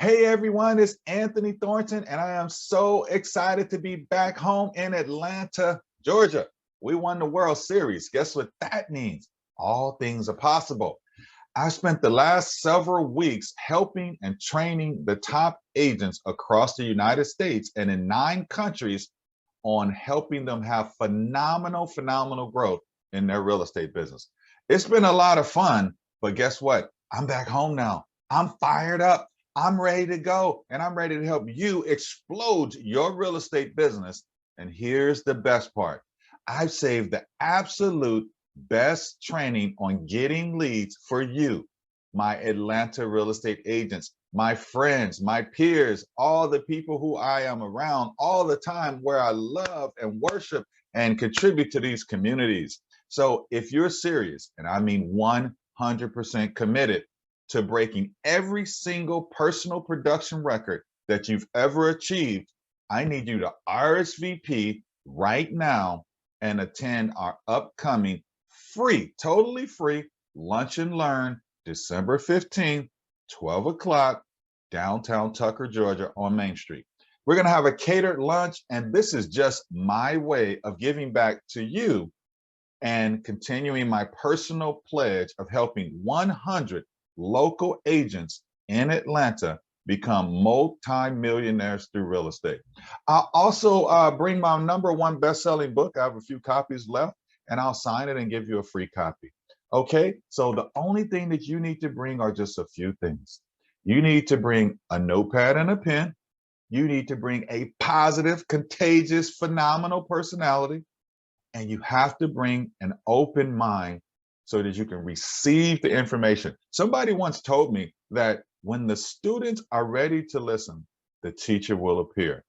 Hey everyone, it's Anthony Thornton, and I am so excited to be back home in Atlanta, Georgia. We won the World Series. Guess what that means? All things are possible. I spent the last several weeks helping and training the top agents across the United States and in 9 countries on helping them have phenomenal growth in their real estate business. It's been a lot of fun, but guess what? I'm back home now. I'm fired up. I'm ready to go, and I'm ready to help you explode your real estate business. And here's the best part. I've saved the absolute best training on getting leads for you, my Atlanta real estate agents, my friends, my peers, all the people who I am around all the time, where I love and worship and contribute to these communities. So if you're serious, and I mean 100% committed to breaking every single personal production record that you've ever achieved, I need you to RSVP right now and attend our upcoming free, totally free Lunch and Learn December 15th, 12 o'clock, downtown Tucker, Georgia on Main Street. We're going to have a catered lunch, and this is just my way of giving back to you and continuing my personal pledge of helping 100 local agents in Atlanta become multi-millionaires through real estate. I'll also bring my #1 best-selling book. I have a few copies left, and I'll sign it and give you a free copy. Okay, so the only thing that you need to bring are just a few things. You need to bring a notepad and a pen. You need to bring a positive, contagious, phenomenal personality. And you have to bring an open mind so that you can receive the information. Somebody once told me that when the students are ready to listen, the teacher will appear.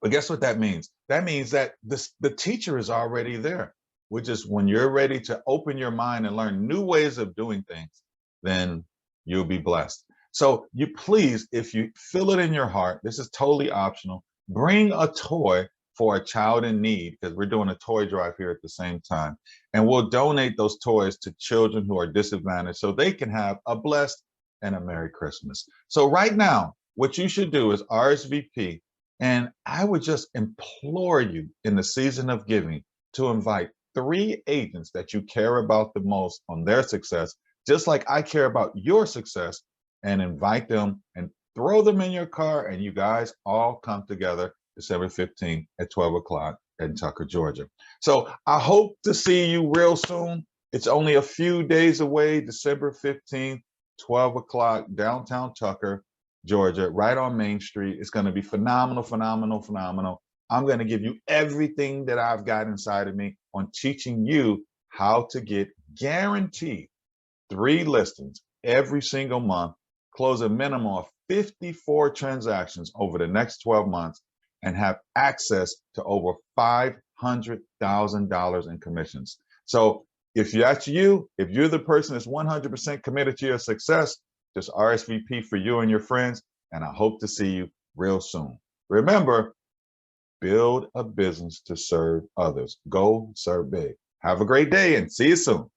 But guess what that means? That means that the teacher is already there, which is when you're ready to open your mind and learn new ways of doing things, then you'll be blessed. So you please, if you feel it in your heart, this is totally optional, bring a toy for a child in need, because we're doing a toy drive here at the same time. And we'll donate those toys to children who are disadvantaged so they can have a blessed and a Merry Christmas. So right now, what you should do is RSVP. And I would just implore you in the season of giving to invite 3 agents that you care about the most on their success, just like I care about your success, and invite them and throw them in your car, and you guys all come together December 15th at 12 o'clock in Tucker, Georgia. So I hope to see you real soon. It's only a few days away, December 15th, 12 o'clock, downtown Tucker, Georgia, right on Main Street. It's going to be phenomenal. I'm going to give you everything that I've got inside of me on teaching you how to get guaranteed 3 listings every single month, close a minimum of 54 transactions over the next 12 months, and have access to over $500,000 in commissions. So if that's you, if you're the person that's 100% committed to your success, just RSVP for you and your friends, and I hope to see you real soon. Remember, build a business to serve others. Go serve big. Have a great day and see you soon.